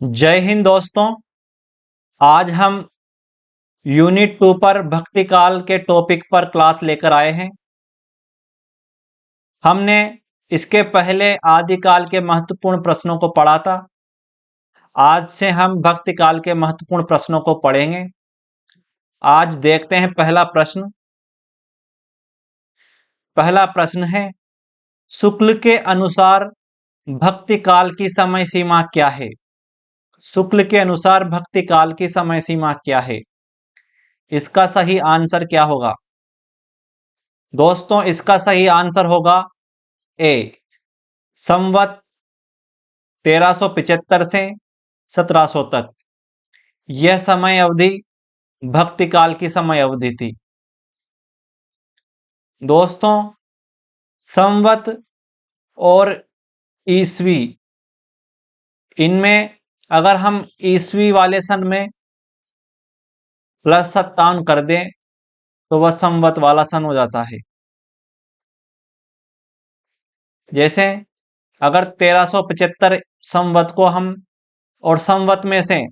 जय हिंद दोस्तों। आज हम यूनिट 2 पर भक्ति काल के टॉपिक पर क्लास लेकर आए हैं। हमने इसके पहले आदिकाल के महत्वपूर्ण प्रश्नों को पढ़ा था। आज से हम भक्ति काल के महत्वपूर्ण प्रश्नों को पढ़ेंगे। आज देखते हैं पहला प्रश्न। पहला प्रश्न है, शुक्ल के अनुसार भक्ति काल की समय सीमा क्या है? शुक्ल के अनुसार भक्ति काल की समय सीमा क्या है? इसका सही आंसर क्या होगा दोस्तों? इसका सही आंसर होगा ए, संवत 1375 से 1700 तक। यह समय अवधि भक्ति काल की समय अवधि थी। दोस्तों, संवत और ईस्वी, इनमें अगर हम ईस्वी वाले सन में +57 कर दें तो वह संवत वाला सन हो जाता है। जैसे अगर 1375 संवत को हम और संवत में से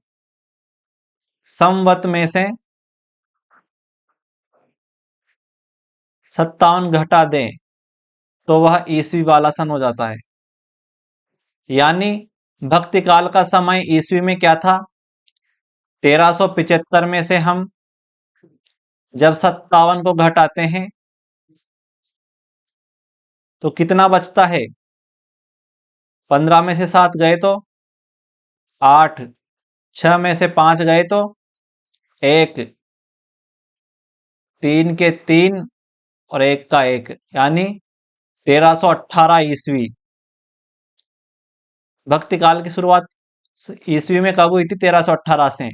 57 घटा दें तो वह ईस्वी वाला सन हो जाता है। यानी भक्ति काल का समय ईस्वी में क्या था? 1375 में से हम जब 57 को घटाते हैं तो कितना बचता है? 15 में से 7 गए तो 8, 6 में से 5 गए तो 1, 3 के 3 और 1 का 1, यानी 1318 ईस्वी। भक्ति काल की शुरुआत ईस्वी में कब हुई थी? 1318 से।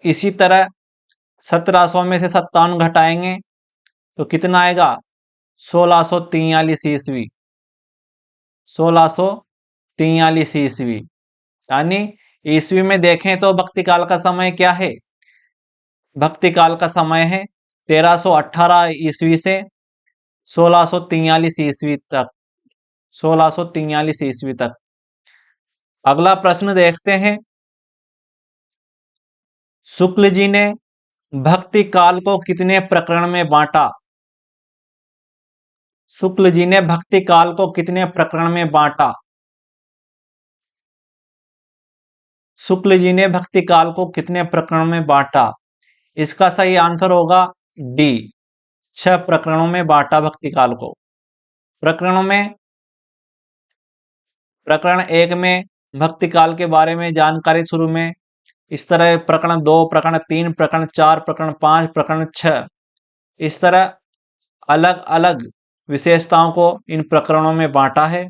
इसी तरह 1700 में से 57 घटाएंगे तो कितना आएगा? 1643 ईस्वी। 1643 ईस्वी, यानी ईस्वी में देखें तो भक्ति काल का समय क्या है? भक्ति काल का समय है 1318 ईस्वी से 1643 ईस्वी तक। 1643 ईस्वी तक। अगला प्रश्न देखते हैं। शुक्ल जी ने भक्ति काल को कितने प्रकरण में बांटा? शुक्ल जी ने भक्ति काल को कितने प्रकरण में बांटा? शुक्ल जी ने भक्ति काल को कितने प्रकरणों में बांटा? इसका सही आंसर होगा डी, 6 प्रकरणों में बांटा भक्ति काल को। प्रकरणों में प्रकरण 1 में भक्ति काल के बारे में जानकारी शुरू में, इस तरह प्रकरण 2, प्रकरण 3, प्रकरण 4, प्रकरण 5, प्रकरण 6, इस तरह अलग अलग विशेषताओं को इन प्रकरणों में बांटा है।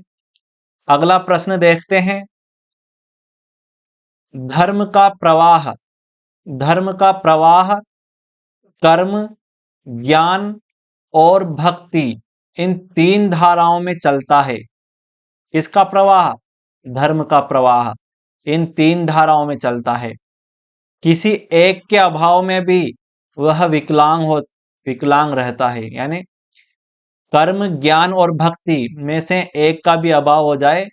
अगला प्रश्न देखते हैं। धर्म का प्रवाह, धर्म का प्रवाह कर्म, ज्ञान और भक्ति, इन 3 धाराओं में चलता है। इसका प्रवाह, धर्म का प्रवाह इन 3 धाराओं में चलता है। किसी एक के अभाव में भी वह विकलांग रहता है। यानी कर्म, ज्ञान और भक्ति में से एक का भी अभाव हो जाए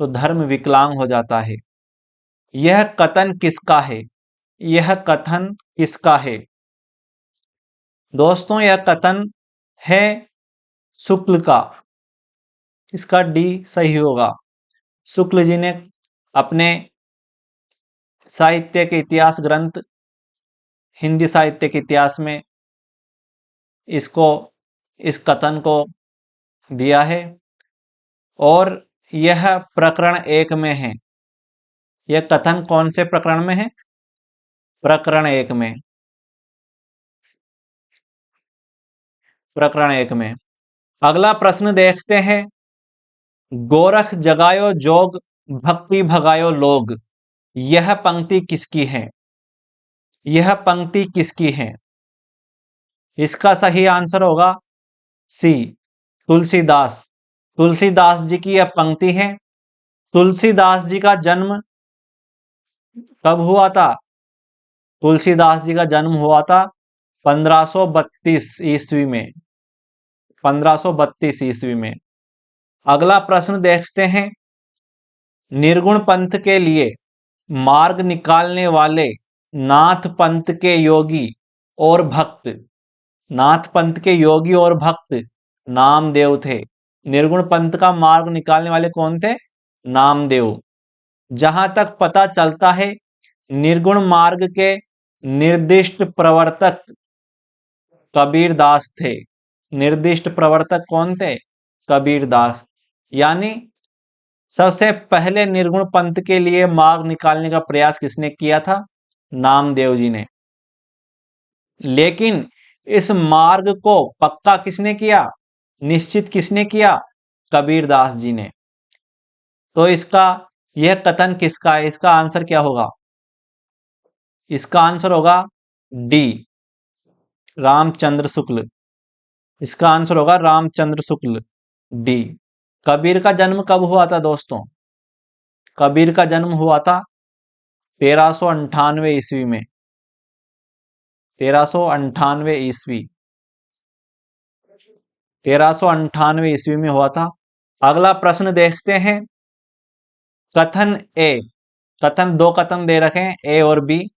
तो धर्म विकलांग हो जाता है। यह कथन किसका है? यह कथन किसका है दोस्तों? यह कथन है शुक्ल का। इसका डी सही होगा। शुक्ल जी ने अपने साहित्य के इतिहास ग्रंथ हिंदी साहित्य के इतिहास में इस कथन को दिया है और यह प्रकरण 1 में है। यह कथन कौन से प्रकरण में है? प्रकरण 1 में। प्रकरण 1 में। अगला प्रश्न देखते हैं। गोरख जगायो जोग, भक्ति भगायो लोग, यह पंक्ति किसकी है? यह पंक्ति किसकी है? इसका सही आंसर होगा सी, तुलसीदास। तुलसीदास जी की यह पंक्ति है। तुलसीदास जी का जन्म कब हुआ था? तुलसीदास जी का जन्म हुआ था 1532 ईस्वी में। 1532 ईस्वी में। अगला प्रश्न देखते हैं। निर्गुण पंथ के लिए मार्ग निकालने वाले नाथ पंथ के योगी और भक्त, नाथ पंथ के योगी और भक्त नामदेव थे। निर्गुण पंथ का मार्ग निकालने वाले कौन थे? नामदेव। जहां तक पता चलता है, निर्गुण मार्ग के निर्दिष्ट प्रवर्तक कबीरदास थे। निर्दिष्ट प्रवर्तक कौन थे? कबीरदास। यानी सबसे पहले निर्गुण पंथ के लिए मार्ग निकालने का प्रयास किसने किया था? नामदेव जी ने। लेकिन इस मार्ग को पक्का किसने किया, निश्चित किसने किया? कबीरदास जी ने। तो इसका यह कथन किसका है? इसका आंसर क्या होगा? इसका आंसर होगा डी, रामचंद्र शुक्ल। इसका आंसर होगा रामचंद्र शुक्ल, डी। कबीर का जन्म कब हुआ था दोस्तों? कबीर का जन्म हुआ था 1398 ईस्वी में। 1398 ईस्वी, 1398 ईस्वी में हुआ था। अगला प्रश्न देखते हैं। कथन ए, कथन दो कथन दे रखे हैं, ए और बी।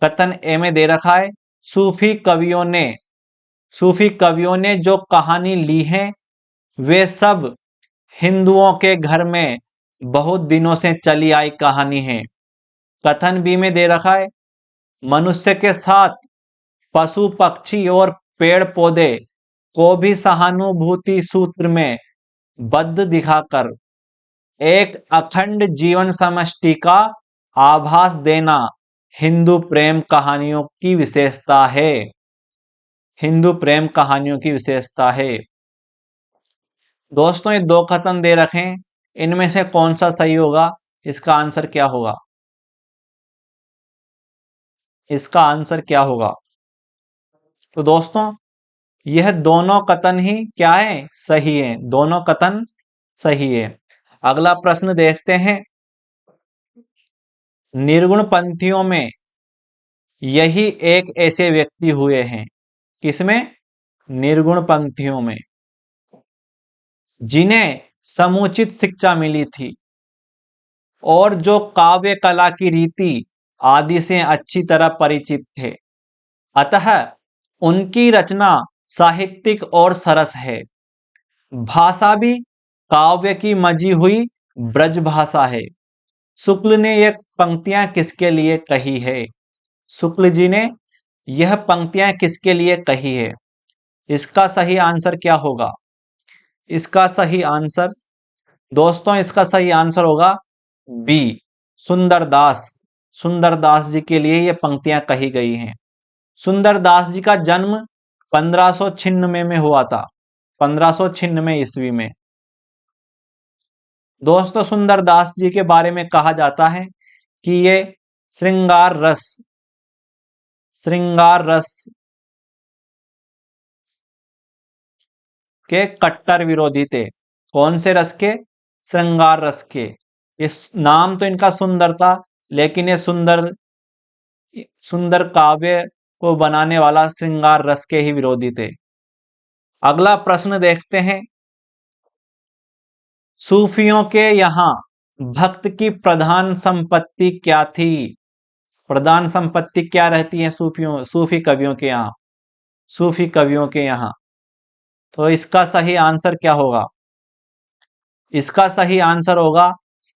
कथन ए में दे रखा है, सूफी कवियों ने जो कहानी ली है वे सब हिंदुओं के घर में बहुत दिनों से चली आई कहानी है। कथन बी में दे रखा है, मनुष्य के साथ पशु पक्षी और पेड़ पौधे को भी सहानुभूति सूत्र में बद्ध दिखाकर एक अखंड जीवन समष्टि का आभास देना हिंदू प्रेम कहानियों की विशेषता है। हिंदू प्रेम कहानियों की विशेषता है। दोस्तों ये दो कथन दे रखे हैं, इनमें से कौन सा सही होगा? इसका आंसर क्या होगा? इसका आंसर क्या होगा? तो दोस्तों यह दोनों कथन ही क्या है? सही है। दोनों कथन सही है। अगला प्रश्न देखते हैं। निर्गुण पंथियों में यही एक ऐसे व्यक्ति हुए हैं, किसमें? निर्गुण पंथियों में, जिन्हें समुचित शिक्षा मिली थी और जो काव्य कला की रीति आदि से अच्छी तरह परिचित थे। अतः उनकी रचना साहित्यिक और सरस है। भाषा भी काव्य की मजी हुई ब्रज भाषा है। शुक्ल ने यह पंक्तियां किसके लिए कही है? शुक्ल जी ने यह पंक्तियां किसके लिए कही है? इसका सही आंसर क्या होगा? इसका सही आंसर दोस्तों, इसका सही आंसर होगा बी, सुंदरदास। सुंदरदास जी के लिए यह पंक्तियां कही गई हैं। सुंदरदास जी का जन्म 1596 में हुआ था। 1596 ईस्वी में। दोस्तों सुंदरदास जी के बारे में कहा जाता है कि ये श्रृंगार रस के कट्टर विरोधी थे। कौन से रस के? श्रृंगार रस के। इस नाम तो इनका सुंदर था, लेकिन ये सुंदर काव्य को बनाने वाला श्रृंगार रस के ही विरोधी थे। अगला प्रश्न देखते हैं। सूफियों के यहाँ भक्त की प्रधान संपत्ति क्या थी? प्रधान संपत्ति क्या रहती है सूफी कवियों के यहाँ? सूफी कवियों के यहाँ। तो इसका सही आंसर क्या होगा? इसका सही आंसर होगा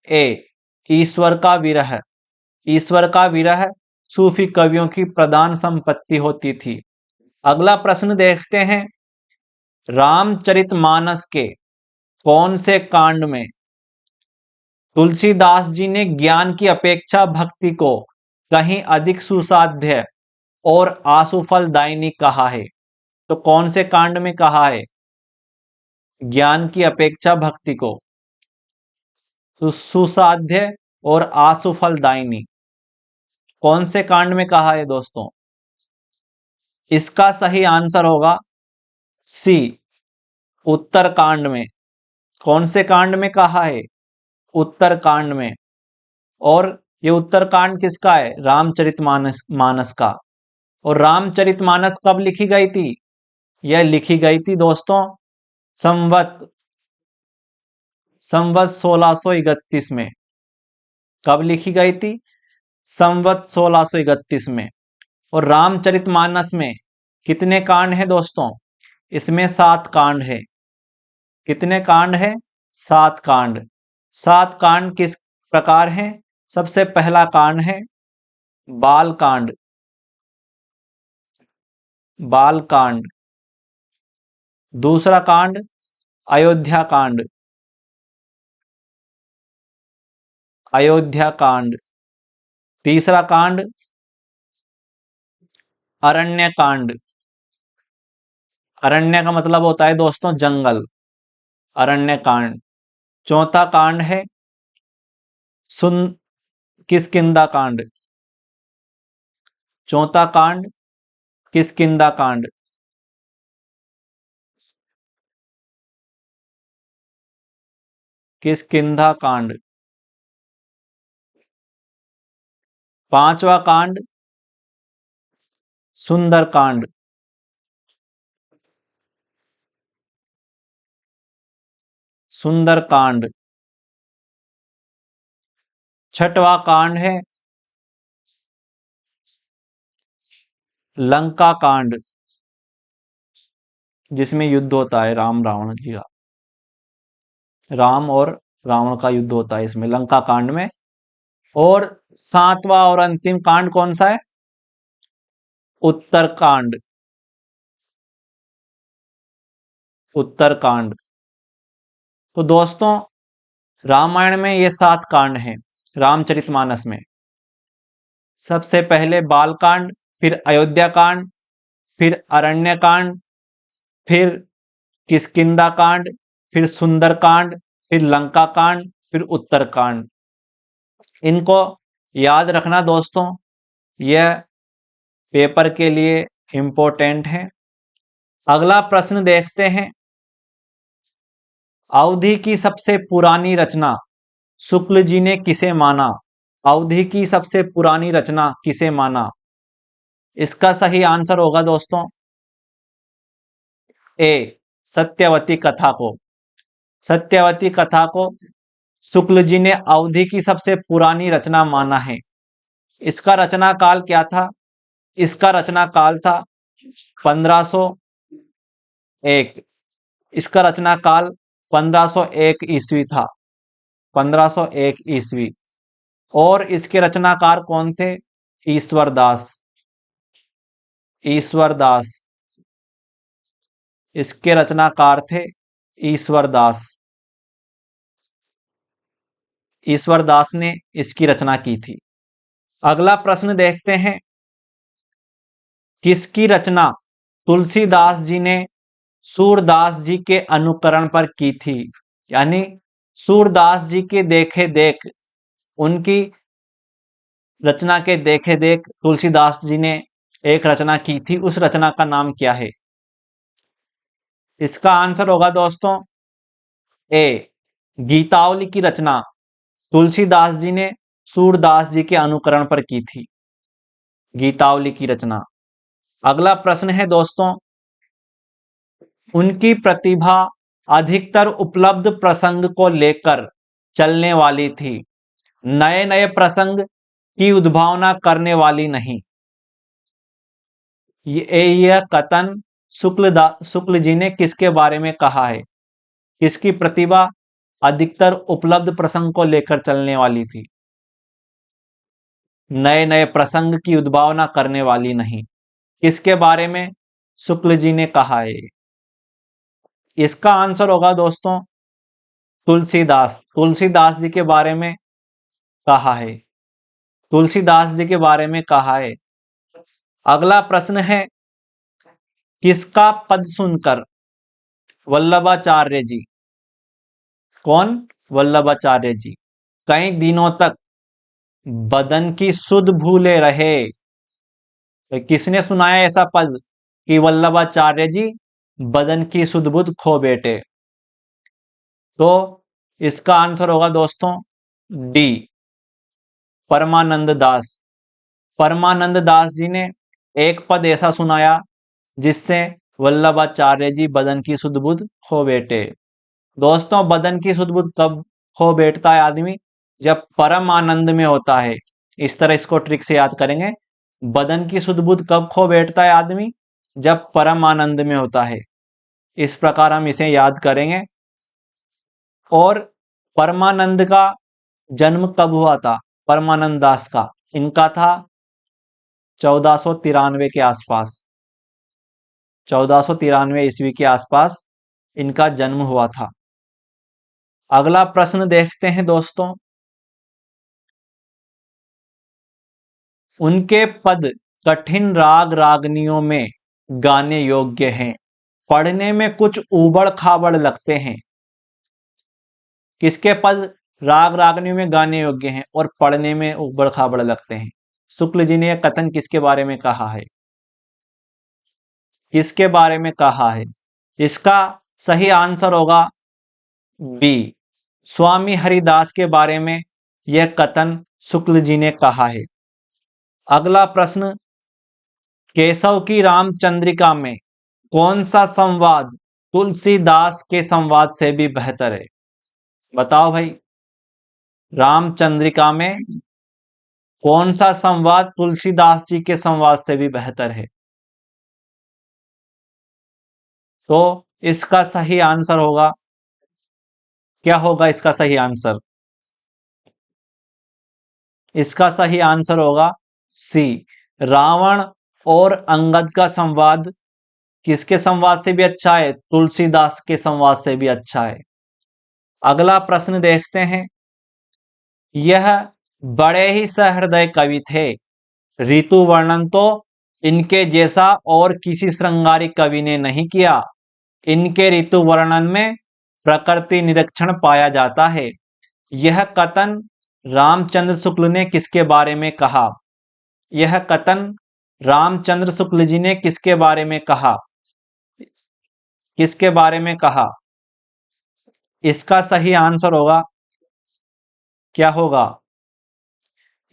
ए, ईश्वर का विरह। ईश्वर का विरह सूफी कवियों की प्रधान संपत्ति होती थी। अगला प्रश्न देखते हैं। रामचरितमानस के कौन से कांड में तुलसीदास जी ने ज्ञान की अपेक्षा भक्ति को कहीं अधिक सुसाध्य और आशुफलदायिनी कहा है? तो कौन से कांड में कहा है ज्ञान की अपेक्षा भक्ति को सुसाध्य और आशुफलदायिनी? कौन से कांड में कहा है दोस्तों? इसका सही आंसर होगा सी, उत्तर कांड में। कौन से कांड में कहा है? उत्तर कांड में। और ये उत्तर कांड किसका है? रामचरितमानस मानस का। और रामचरितमानस कब लिखी गई थी? यह लिखी गई थी दोस्तों संवत 1631 में। कब लिखी गई थी? संवत 1631 में। और रामचरितमानस में कितने कांड हैं दोस्तों? इसमें 7 कांड है। कितने कांड है? 7 कांड। 7 कांड किस प्रकार हैं? सबसे पहला कांड है बाल कांड। बाल कांड। दूसरा कांड अयोध्या कांड। अयोध्या कांड। तीसरा कांड अरण्य कांड। अरण्य का मतलब होता है दोस्तों जंगल। अरण्य कांड। चौथा कांड है सुन किष्किंधा कांड। चौथा कांड किष्किंधा कांड। किष्किंधा कांड। पांचवा कांड सुंदर कांड। सुंदर कांड। छठवां कांड है लंका कांड, जिसमें युद्ध होता है राम रावण जी का। राम और रावण का युद्ध होता है इसमें, लंका कांड में। और सातवां और अंतिम कांड कौन सा है? उत्तरकांड। उत्तरकांड। तो दोस्तों रामायण में ये 7 कांड हैं। रामचरितमानस में सबसे पहले बाल कांड, फिर अयोध्या कांड, फिर अरण्य कांड, फिर किष्किंधा कांड, फिर सुंदर कांड, फिर लंका कांड, फिर उत्तरकांड। इनको याद रखना दोस्तों, यह पेपर के लिए इंपॉर्टेंट है। अगला प्रश्न देखते हैं। अवधि की सबसे पुरानी रचना शुक्ल जी ने किसे माना? अवधि की सबसे पुरानी रचना किसे माना? इसका सही आंसर होगा दोस्तों ए, सत्यवती कथा को। सत्यवती कथा को शुक्ल जी ने अवधि की सबसे पुरानी रचना माना है। इसका रचना काल क्या था? इसका रचना काल था 1501। इसका रचना काल 1501 ईस्वी था। 1501 ईस्वी। और इसके रचनाकार कौन थे? ईश्वर दास। ईश्वर दास इसके रचनाकार थे। ईश्वर दास। ईश्वर दास ने इसकी रचना की थी। अगला प्रश्न देखते हैं। किसकी रचना तुलसीदास जी ने सूरदास जी के अनुकरण पर की थी? यानी सूरदास जी के देखे देख, उनकी रचना के देखे देख तुलसीदास जी ने एक रचना की थी। उस रचना का नाम क्या है? इसका आंसर होगा दोस्तों ए, गीतावली की रचना तुलसीदास जी ने सूरदास जी के अनुकरण पर की थी। गीतावली की रचना। अगला प्रश्न है दोस्तों। उनकी प्रतिभा अधिकतर उपलब्ध प्रसंग को लेकर चलने वाली थी, नए नए प्रसंग की उद्भावना करने वाली नहीं। यह कथन शुक्ल जी ने किसके बारे में कहा है? किसकी प्रतिभा अधिकतर उपलब्ध प्रसंग को लेकर चलने वाली थी, नए नए प्रसंग की उद्भावना करने वाली नहीं? किसके बारे में शुक्ल जी ने कहा है? इसका आंसर होगा दोस्तों तुलसीदास। तुलसीदास जी के बारे में कहा है। तुलसीदास जी के बारे में कहा है। अगला प्रश्न है। किसका पद सुनकर वल्लभाचार्य जी, कौन? वल्लभाचार्य जी कई दिनों तक बदन की सुध भूले रहे? तो किसने सुनाया ऐसा पद कि वल्लभाचार्य जी बदन की सुध बुध खो बैठे? तो इसका आंसर होगा दोस्तों डी, परमानंद दास। परमानंद दास जी ने एक पद ऐसा सुनाया जिससे वल्लभाचार्य जी बदन की सुध बुध खो बैठे। दोस्तों बदन की सुध बुध कब खो बैठता है आदमी? जब परम आनंद में होता है। इस तरह इसको ट्रिक से याद करेंगे। बदन की सुध बुध कब खो बैठता है आदमी? जब परम आनंद में होता है। इस प्रकार हम इसे याद करेंगे। और परमानंद का जन्म कब हुआ था? परमानंद दास का, इनका था 1493 के आसपास। 1493 ईस्वी के आसपास इनका जन्म हुआ था। अगला प्रश्न देखते हैं दोस्तों। उनके पद कठिन राग रागनियों में गाने योग्य हैं, पढ़ने में कुछ ऊबड़ खाबड़ लगते हैं। किसके पद राग रागनियों में गाने योग्य हैं और पढ़ने में ऊबड़ खाबड़ लगते हैं? शुक्ल जी ने यह कथन किसके बारे में कहा है? किसके बारे में कहा है? इसका सही आंसर होगा बी, स्वामी हरिदास के बारे में यह कथन शुक्ल जी ने कहा है। अगला प्रश्न, केशव की रामचंद्रिका में कौन सा संवाद तुलसीदास के संवाद से भी बेहतर है? बताओ भाई, रामचंद्रिका में कौन सा संवाद तुलसीदास जी के संवाद से भी बेहतर है? तो इसका सही आंसर होगा, क्या होगा इसका सही आंसर? इसका सही आंसर होगा सी, रावण और अंगद का संवाद किसके संवाद से भी अच्छा है? तुलसीदास के संवाद से भी अच्छा है। अगला प्रश्न देखते हैं। यह बड़े ही सहृदय कवि थे, ऋतु वर्णन तो इनके जैसा और किसी श्रृंगारिक कवि ने नहीं किया। इनके ऋतु वर्णन में प्रकृति निरीक्षण पाया जाता है। यह कथन रामचंद्र शुक्ल ने किसके बारे में कहा? यह कथन रामचंद्र शुक्ल जी ने किसके बारे में कहा? किसके बारे में कहा? इसका सही आंसर होगा, क्या होगा?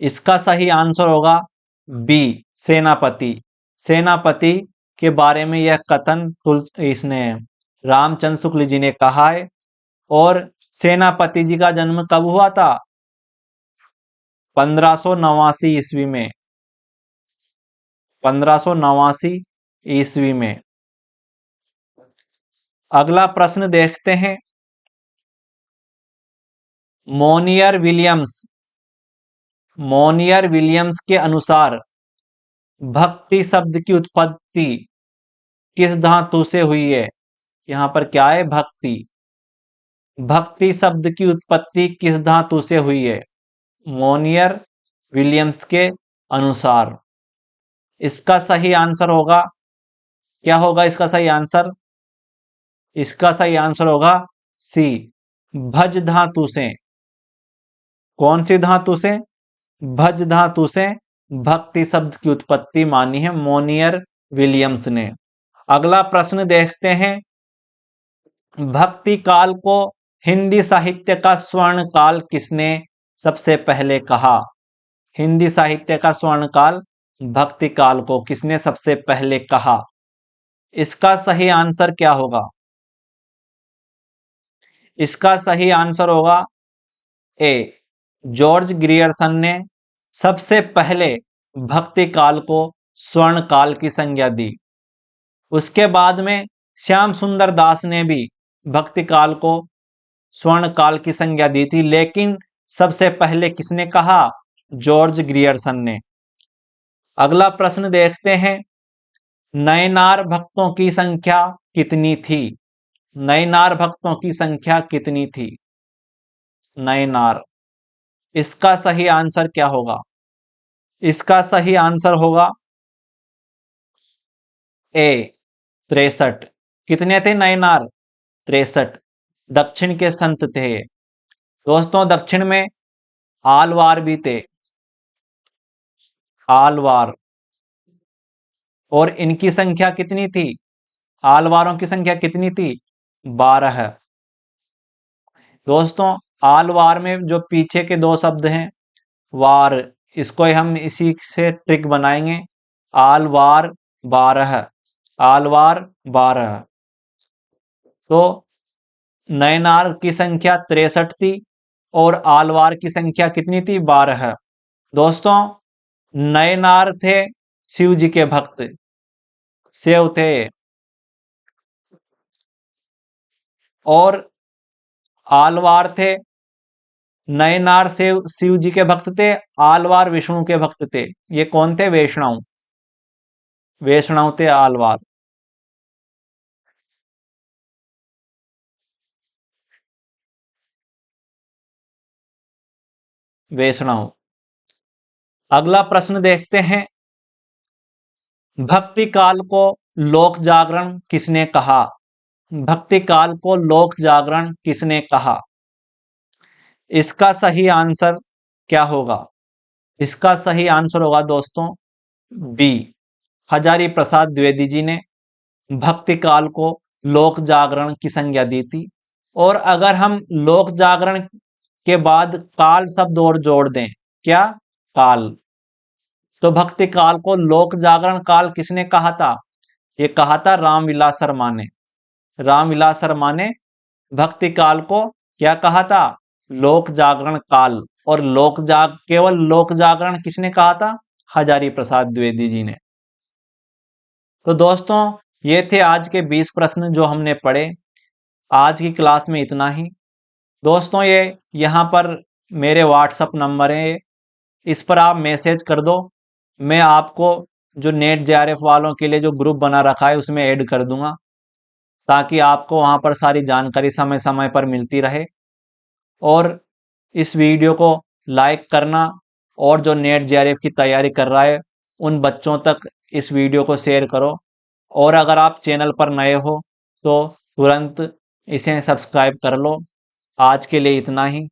इसका सही आंसर होगा बी, सेनापति। सेनापति के बारे में यह कथन इसने रामचंद्र शुक्ल जी ने कहा है। और सेनापति जी का जन्म कब हुआ था? 1589 ईस्वी में। 1589 ईस्वी में। अगला प्रश्न देखते हैं। मोनियर विलियम्स, मोनियर विलियम्स के अनुसार भक्ति शब्द की उत्पत्ति किस धातु से हुई है? यहां पर क्या है? भक्ति। भक्ति शब्द की उत्पत्ति किस धातु से हुई है मोनियर विलियम्स के अनुसार? इसका सही आंसर होगा, क्या होगा इसका सही आंसर? इसका सही आंसर होगा सी, भज धातु से। कौन सी धातु से? भज धातु से भक्ति शब्द की उत्पत्ति मानी है मोनियर विलियम्स ने। अगला प्रश्न देखते हैं। भक्ति काल को हिंदी साहित्य का स्वर्ण काल किसने सबसे पहले कहा? हिंदी साहित्य का स्वर्ण काल भक्ति काल को किसने सबसे पहले कहा? इसका सही आंसर क्या होगा? इसका सही आंसर होगा ए, जॉर्ज ग्रियर्सन ने सबसे पहले भक्ति काल को स्वर्ण काल की संज्ञा दी। उसके बाद में श्याम सुंदर दास ने भी भक्ति काल को स्वर्ण काल की संज्ञा दी थी, लेकिन सबसे पहले किसने कहा? जॉर्ज ग्रियर्सन ने। अगला प्रश्न देखते हैं। नयनार भक्तों की संख्या कितनी थी? नयनार भक्तों की संख्या कितनी थी? नयनार। इसका सही आंसर क्या होगा? इसका सही आंसर होगा ए, 63। कितने थे नयनार? 63। दक्षिण के संत थे दोस्तों। दक्षिण में आलवार भी थे, आलवार। और इनकी संख्या कितनी थी? आलवारों की संख्या कितनी थी? 12। दोस्तों, आलवार में जो पीछे के दो शब्द हैं वार, इसको हम इसी से ट्रिक बनाएंगे। आलवार 12, आलवार 12। तो नयनार की संख्या 63 थी और आलवार की संख्या कितनी थी? 12। दोस्तों, नयनार थे शिव जी के भक्त, शिव थे, और आलवार थे, नयनार शिव जी के भक्त थे, आलवार विष्णु के भक्त थे। ये कौन थे? वैष्णव, वैष्णव थे आलवार। वैष्णव। अगला प्रश्न देखते हैं। भक्ति काल को लोक जागरण किसने कहा? भक्ति काल को लोक जागरण किसने कहा? इसका सही आंसर क्या होगा? इसका सही आंसर होगा दोस्तों बी, हजारी प्रसाद द्विवेदी जी ने भक्ति काल को लोक जागरण की संज्ञा दी थी। और अगर हम लोक जागरण के बाद काल शब्द और जोड़ दें, क्या? काल, तो भक्ति काल को लोक जागरण काल किसने कहा था? ये कहा था रामविलास शर्मा ने। रामविलास शर्मा ने भक्ति काल को क्या कहा था? लोक जागरण काल। और केवल लोक जागरण किसने कहा था? हजारी प्रसाद द्विवेदी जी ने। तो दोस्तों, ये थे आज के 20 प्रश्न जो हमने पढ़े। आज की क्लास में इतना ही। दोस्तों, ये यहाँ पर मेरे व्हाट्सअप नंबर है, इस पर आप मैसेज कर दो। मैं आपको जो नेट जेआरएफ वालों के लिए जो ग्रुप बना रखा है उसमें ऐड कर दूंगा, ताकि आपको वहाँ पर सारी जानकारी समय समय पर मिलती रहे। और इस वीडियो को लाइक करना, और जो नेट जेआरएफ की तैयारी कर रहा है उन बच्चों तक इस वीडियो को शेयर करो। और अगर आप चैनल पर नए हो तो तुरंत इसे सब्सक्राइब कर लो। आज के लिए इतना ही।